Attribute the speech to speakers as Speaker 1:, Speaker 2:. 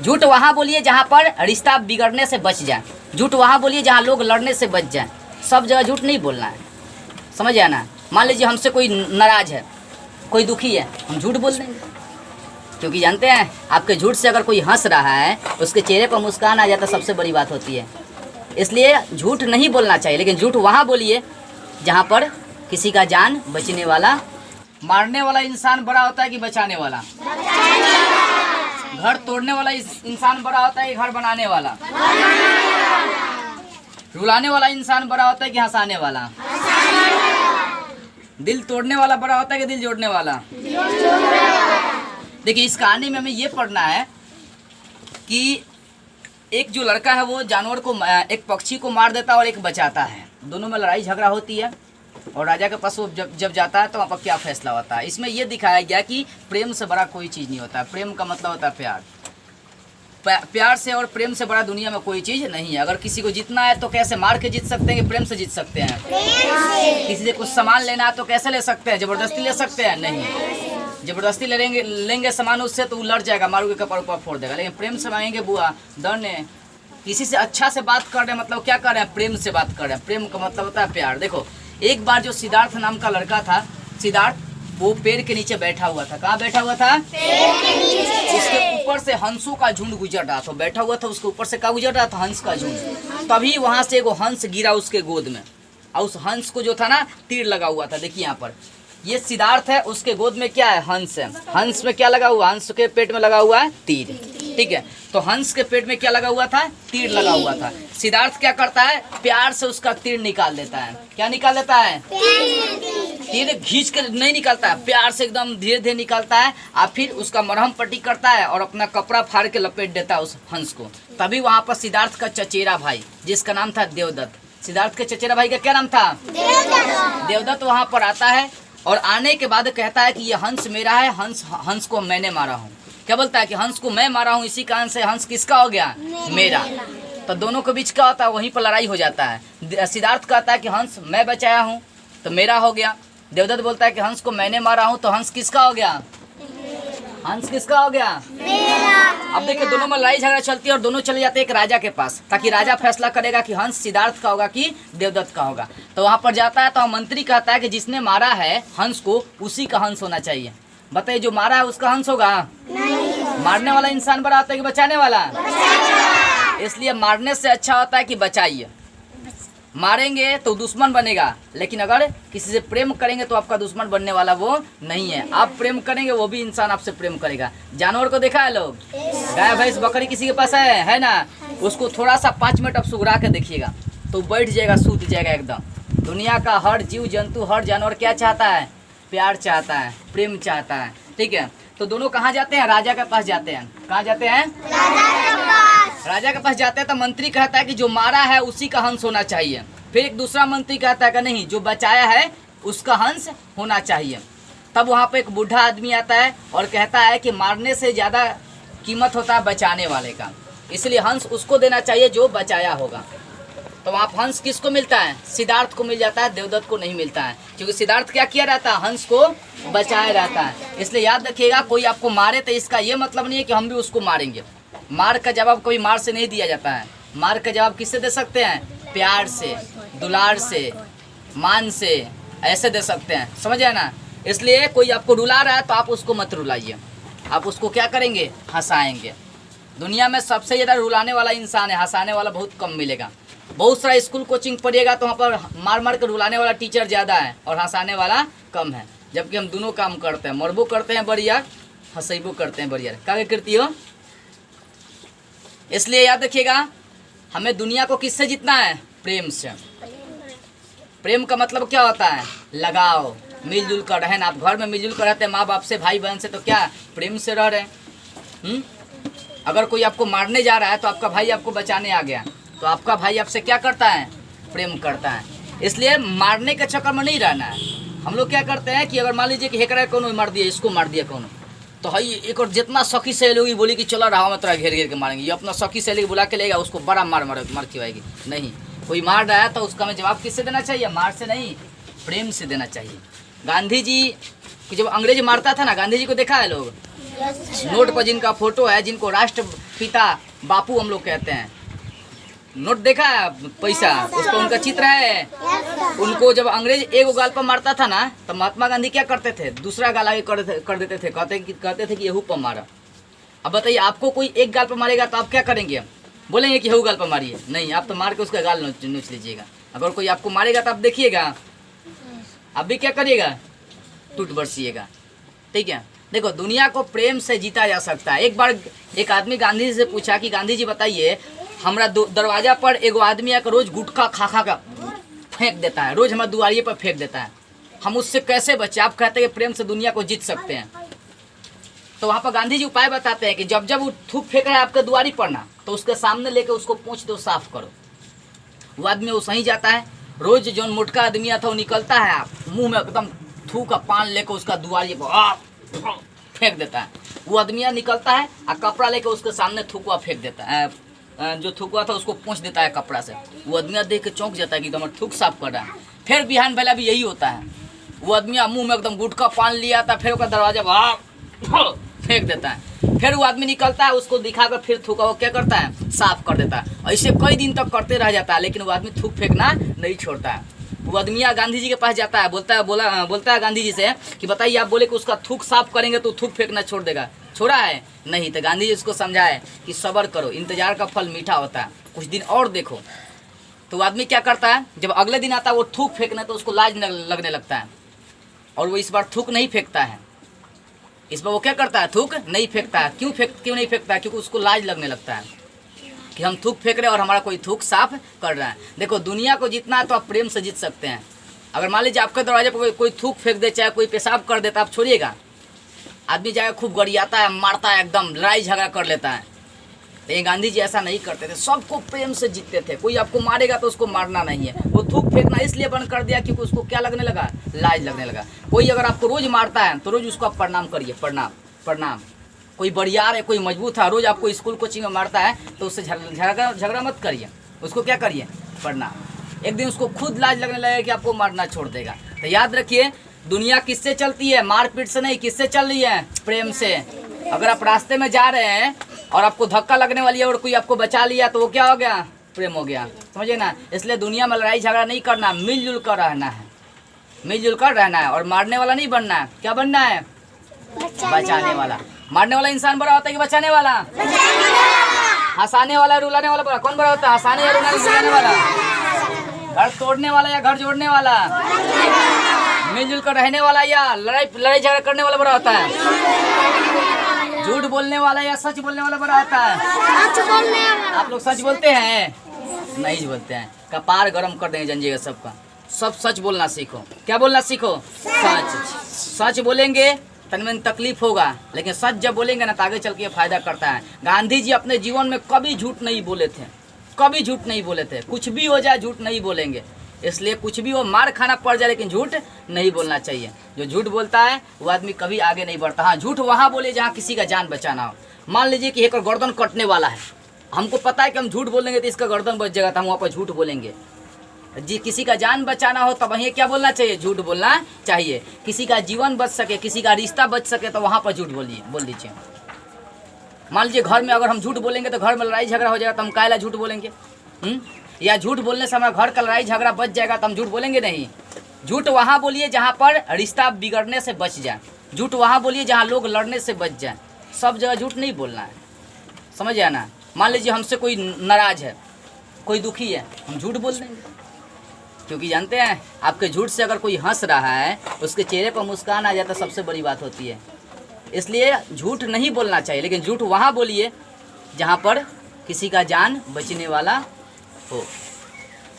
Speaker 1: झूठ वहाँ बोलिए जहाँ पर रिश्ता बिगड़ने से बच जाए, झूठ वहाँ बोलिए जहाँ लोग लड़ने से बच जाए। सब जगह झूठ नहीं बोलना है, समझ आया ना। मान लीजिए हमसे कोई नाराज़ है, कोई दुखी है, हम झूठ बोल देंगे, क्योंकि जानते हैं आपके झूठ से अगर कोई हंस रहा है, उसके चेहरे पर मुस्कान आ जाता है, सबसे बड़ी बात होती है। इसलिए झूठ नहीं बोलना चाहिए, लेकिन झूठ वहाँ बोलिए जहाँ पर किसी का जान बचने वाला। मारने वाला इंसान बड़ा होता है कि बचाने वाला? घर तोड़ने वाला इंसान बड़ा होता है कि घर बनाने वाला? रुलाने वाला इंसान बड़ा होता है कि हंसाने वाला? दिल तोड़ने वाला बड़ा होता है कि दिल जोड़ने वाला? देखिए, इस कहानी में हमें ये पढ़ना है कि एक जो लड़का है वो जानवर को, एक पक्षी को मार देता है और एक बचाता है। दोनों में लड़ाई झगड़ा होती है और राजा के पास वो जब जाता है तो वहाँ पर क्या फैसला होता है। इसमें ये दिखाया गया कि प्रेम से बड़ा कोई चीज़ नहीं होता। प्रेम का मतलब होता है प्यार। प्यार से और प्रेम से बड़ा दुनिया में कोई चीज़ नहीं है। अगर किसी को जीतना है तो कैसे मार के जीत सकते हैं कि प्रेम से जीत सकते हैं? किसी से कुछ सामान लेना है तो कैसे ले सकते हैं? ज़बरदस्ती ले सकते हैं? नहीं। ज़बरदस्ती लेंगे सामान उससे तो वो लड़ जाएगा, मारोगे कपड़ ऊपर फोड़ देगा। लेकिन प्रेम से मांगेंगे, बुआ दरने किसी से अच्छा से बात कर रहे हैं, मतलब क्या कर रहे हैं? प्रेम से बात कर रहे हैं। प्रेम का मतलब होता है प्यार। देखो, एक बार जो सिद्धार्थ नाम का लड़का था, सिद्धार्थ वो पेड़ के नीचे बैठा हुआ था। कहाँ बैठा हुआ था? उसके ऊपर से हंसों का झुंड गुजर रहा था। बैठा हुआ था, उसके ऊपर से क्या गुजर रहा था? हंस का झुंड। तभी वहां से एगो हंस गिरा उसके गोद में, और उस हंस को जो था ना तीर लगा हुआ था। देखिए यहाँ पर, ये सिद्धार्थ है, उसके गोद में क्या है? हंस है। हंस में क्या लगा हुआ? हंस के पेट में लगा हुआ है तीर। ठीक है, तो हंस के पेट में क्या लगा हुआ था? तीर लगा हुआ था। सिद्धार्थ क्या करता है? प्यार से उसका तीर निकाल देता है। क्या निकाल देता है? तीर खींच कर नहीं निकालता है, प्यार से एकदम धीरे धीरे निकालता है, और फिर उसका मरहम पट्टी करता है और अपना कपड़ा फाड़ के लपेट देता है उस हंस को। तभी वहाँ पर सिद्धार्थ का चचेरा भाई, जिसका नाम था देवदत्त, सिद्धार्थ के चचेरा भाई का क्या नाम था? देवदत्त वहाँ पर आता है और आने के बाद कहता है कि ये हंस मेरा है, हंस को मैंने मारा हूँ। क्या बोलता है कि हंस को मैं मारा हूँ, इसी कारण से हंस किसका हो गया? मेरा। तो दोनों के बीच क्या होता है? वहीं पर लड़ाई हो जाता है। सिद्धार्थ कहता है कि हंस मैं बचाया हूँ तो मेरा हो गया। देवदत्त बोलता है कि हंस को मैंने मारा हूँ तो हंस किसका हो गया? हंस किसका हो गया? मेरा। अब देखिए, दोनों में लड़ाई झगड़ा चलती है और दोनों चले जाते हैं एक राजा के पास, ताकि राजा फैसला करेगा कि हंस सिद्धार्थ का होगा कि देवदत्त का होगा। तो वहाँ पर जाता है तो मंत्री कहता है कि जिसने मारा है हंस को, उसी का हंस होना चाहिए। बताइए, जो मारा है उसका हंस होगा? नहीं। मारने वाला इंसान बड़ा होता है कि बचाने वाला? इसलिए मारने से अच्छा होता है कि बचाइए। मारेंगे तो दुश्मन बनेगा, लेकिन अगर किसी से प्रेम करेंगे तो आपका दुश्मन बनने वाला वो नहीं है। आप प्रेम करेंगे, वो भी इंसान आपसे प्रेम करेगा। जानवर को देखा है लोग, गाय भैंस बकरी किसी के पास है ना, उसको थोड़ा सा 5 मिनट आप सुगरा के देखिएगा तो बैठ जाएगा, सूत जाएगा एकदम। दुनिया का हर जीव जंतु, हर जानवर क्या चाहता है? प्यार चाहता है, प्रेम चाहता है। ठीक है, तो दोनों कहाँ जाते हैं? राजा के पास जाते हैं। कहाँ जाते हैं? राजा के पास जाते हैं। तो मंत्री कहता है कि जो मारा है उसी का हंस होना चाहिए। फिर एक दूसरा मंत्री कहता है कि नहीं, जो बचाया है उसका हंस होना चाहिए। तब वहाँ पे एक बूढ़ा आदमी आता है और कहता है कि मारने से ज़्यादा कीमत होता है बचाने वाले का, इसलिए हंस उसको देना चाहिए जो बचाया होगा। तो वहाँ हंस किसको मिलता है? सिद्धार्थ को मिल जाता है, देवदत्त को नहीं मिलता है, क्योंकि सिद्धार्थ क्या किया रहता है? हंस को बचाया रहता है। इसलिए याद रखिएगा, कोई आपको मारे तो इसका ये मतलब नहीं है कि हम भी उसको मारेंगे। मार का जवाब कभी मार से नहीं दिया जाता है। मार का जवाब किससे दे सकते हैं? प्यार से, दुलार से, मान से, ऐसे दे सकते हैं। समझ आए ना? इसलिए कोई आपको रुला रहा है तो आप उसको मत रुलाइए, आप उसको क्या करेंगे? हंसाएंगे। दुनिया में सबसे ज़्यादा रुलाने वाला इंसान है, हंसाने वाला बहुत कम मिलेगा। बहुत सारा स्कूल कोचिंग पढ़िएगा तो वहाँ पर मार मार कर रुलाने वाला टीचर ज़्यादा है और हंसाने वाला कम है। जबकि हम दोनों काम करते हैं, मरबो करते हैं बढ़िया, हंसैबो करते हैं बढ़िया। क्या करती हो? इसलिए याद रखिएगा, हमें दुनिया को किससे जीतना है? प्रेम से। प्रेम का मतलब क्या होता है? लगाव, मिलजुल कर रहना। आप घर में मिलजुल कर रहते हैं माँ बाप से, भाई बहन से, तो क्या प्रेम से रह रहे हैं। अगर कोई आपको मारने जा रहा है तो आपका भाई आपको बचाने आ गया, तो आपका भाई आपसे क्या करता है? प्रेम करता है। इसलिए मारने के चक्कर में नहीं रहना है। हम लोग क्या करते हैं कि अगर मान लीजिए कि हेकरा कौन मार दिया, इसको मार दिया कौन, तो हई एक और जितना सखी सहेली होगी बोली कि चलो रहा में तरह घेर घेर के मारेंगे, ये अपना सखी सहेली बुला के लेगा, उसको बड़ा मार खिलाएगी। नहीं, कोई मार रहा है तो उसका हमें जवाब किससे देना चाहिए? मार से नहीं, प्रेम से देना चाहिए। गांधी जी कि जब अंग्रेज मारता था ना, गांधी जी को देखा है लोग, नोट पर जिनका फोटो है, जिनको राष्ट्रपिता बापू हम लोग कहते हैं, नोट देखा है पैसा, उस पर उनका चित्र है। उनको जब अंग्रेज एक गाल पर मारता था ना, तो महात्मा गांधी क्या करते थे, दूसरा गाल आगे कर देते थे, कहते थे कि यहू पर मारा। अब बताइए, आपको कोई एक गाल पर मारेगा तो आप क्या करेंगे? बोलेंगे कि यहू गाल पर मारिए? नहीं, आप तो मार के उसका गाल नोच लीजिएगा। अगर कोई आपको मारेगा तो आप देखिएगा, आप भी क्या करिएगा? टूट बरसिएगा। ठीक है, देखो दुनिया को प्रेम से जीता जा सकता है। एक बार एक आदमी गांधी जी से पूछा कि गांधी जी बताइए, हमारा दरवाजा पर एगो आदमी आकर रोज गुटखा खा का फेंक देता है, रोज हमारे दुआरिये पर फेंक देता है, हम उससे कैसे बचे? आप कहते हैं कि प्रेम से दुनिया को जीत सकते हैं। तो वहाँ पर गांधी जी उपाय बताते हैं कि जब जब वो थूक फेंक रहा है आपके दुआरी पर ना, तो उसके सामने लेके उसको पोंछ दो, साफ करो। वो आदमी वो सही जाता है, रोज जो मोटका आदमी आता वो निकलता है, आप मुंह में एकदम थूक का पान लेकर उसका दुआरी पर फेंक देता है। वो आदमी निकलता है और कपड़ा लेकर उसके सामने थूकवा फेंक देता है, जो थूकवा था उसको पोंछ देता है कपड़ा से। वो आदमी देख के चौंक जाता है कि एकदम थूक साफ कर रहा है। फिर बिहान बेला भी यही होता है, वो आदमी मुंह में एकदम गुटखा पान लिया था, फिर उसका दरवाजा फेंक देता है। फिर वो आदमी निकलता है, उसको दिखाकर फिर थूका वो क्या करता है, साफ कर देता है। ऐसे कई दिन तक करते रह जाता है, लेकिन वो आदमी थूक फेंकना नहीं छोड़ता है। वो आदमी गांधी जी के पास जाता है, बोलता है गांधी जी से कि बताइए, आप बोले कि उसका थूक साफ करेंगे तो थूक फेंकना छोड़ देगा, छोड़ा है? नहीं। तो गांधी जी उसको समझाए कि सब्र करो, इंतजार का फल मीठा होता है, कुछ दिन और देखो। तो वो आदमी क्या करता है, जब अगले दिन आता है वो थूक फेंकना, तो उसको लाज लगने लगता है, और वो इस बार थूक नहीं फेंकता है। इस बार वो क्या करता है, थूक नहीं फेंकता है। क्यों नहीं फेंकता है? क्योंकि उसको लाज लगने लगता है कि हम थूक फेंक रहे हैं और हमारा कोई थूक साफ कर रहा है। देखो दुनिया को जीतना है तो आप प्रेम से जीत सकते हैं। अगर मान लीजिए आपके दरवाजे पर कोई थूक फेंक दे, चाहे कोई पेशाब कर देता, आप छोड़िएगा? आदमी जाकर खूब गरियाता है, मारता है, एकदम लड़ाई झगड़ा कर लेता है। लेकिन गांधी जी ऐसा नहीं करते थे, सबको प्रेम से जीतते थे। कोई आपको मारेगा तो उसको मारना नहीं है। वो थूक फेंकना इसलिए बंद कर दिया क्योंकि उसको क्या लगने लगा, लाज लगने लगा। कोई अगर आपको रोज मारता है तो रोज उसको आप प्रणाम करिए, प्रणाम प्रणाम। कोई बड़ियार है, कोई मजबूत है, रोज आपको स्कूल कोचिंग में मारता है तो उससे झगड़ा मत करिए, उसको क्या करिए, प्रणाम। एक दिन उसको खुद लाज लगने लगेगा कि आपको मारना छोड़ देगा। तो याद रखिए, दुनिया किससे चलती है? मारपीट से नहीं, किससे चल रही है? प्रेम से। अगर आप रास्ते में जा रहे हैं और आपको धक्का लगने वाली है और कोई आपको बचा लिया, तो वो क्या हो गया, प्रेम हो गया। समझे ना? इसलिए दुनिया में लड़ाई झगड़ा नहीं करना, मिलजुल कर रहना है, मिलजुल कर रहना है। और मारने वाला नहीं बनना है। क्या बनना है? बचाने वाला। मारने वाला इंसान बड़ा होता है कि बचाने वाला? हंसाने वाला, रुलाने वाला बड़ा कौन बड़ा होता है? हंसाने या रुलाने वाला? घर तोड़ने वाला या घर जोड़ने वाला? मिलजुल कर रहने वाला या लड़ाई झगड़ा करने वाला बड़ा होता है? झूठ बोलने वाला या सच बोलने वाला बड़ा होता है?
Speaker 2: सच बोलने वाला।
Speaker 1: आप लोग सच बोलते हैं? नहीं बोलते हैं। कपार गरम कर देंगे जनजीगा सबका। सब सच बोलना सीखो। क्या बोलना सीखो? सच बोलेंगे तन में तकलीफ होगा, लेकिन सच जब बोलेंगे ना तो आगे चल के फायदा करता है। गांधी जी अपने जीवन में कभी झूठ नहीं बोले थे, कभी झूठ नहीं बोले थे। कुछ भी हो जाए झूठ नहीं बोलेंगे। इसलिए कुछ भी हो, मार खाना पड़ जाए, लेकिन झूठ नहीं बोलना चाहिए। जो झूठ बोलता है वो आदमी कभी आगे नहीं बढ़ता। हाँ, झूठ वहाँ बोले जहाँ किसी का जान बचाना हो। मान लीजिए कि एक गर्दन कटने वाला है, हमको पता है कि हम झूठ बोलेंगे तो इसका गर्दन बच जाएगा, तो हम वहाँ पर झूठ बोलेंगे। जी, किसी का जान बचाना हो तब वहीं क्या बोलना चाहिए? झूठ बोलना चाहिए। किसी का जीवन बच सके, किसी का रिश्ता बच सके, तो वहाँ पर झूठ बोल दीजिए। मान लीजिए घर में अगर हम झूठ बोलेंगे तो घर में लड़ाई झगड़ा हो जाएगा, तो हम काहे ला झूठ बोलेंगे? या झूठ बोलने से हमारा घर का लड़ाई झगड़ा बच जाएगा तो हम झूठ बोलेंगे नहीं। झूठ वहाँ बोलिए जहाँ पर रिश्ता बिगड़ने से बच जाए। झूठ वहाँ बोलिए जहाँ लोग लड़ने से बच जाए। सब जगह झूठ नहीं बोलना है, समझ आया ना? मान लीजिए हमसे कोई नाराज है, कोई दुखी है, हम झूठ बोल देंगे, क्योंकि जानते हैं आपके झूठ से अगर कोई हंस रहा है, उसके चेहरे पर मुस्कान आ जाता, सबसे बड़ी बात होती है। इसलिए झूठ नहीं बोलना चाहिए, लेकिन झूठ वहाँ बोलिए जहाँ पर किसी का जान बचने वाला हो।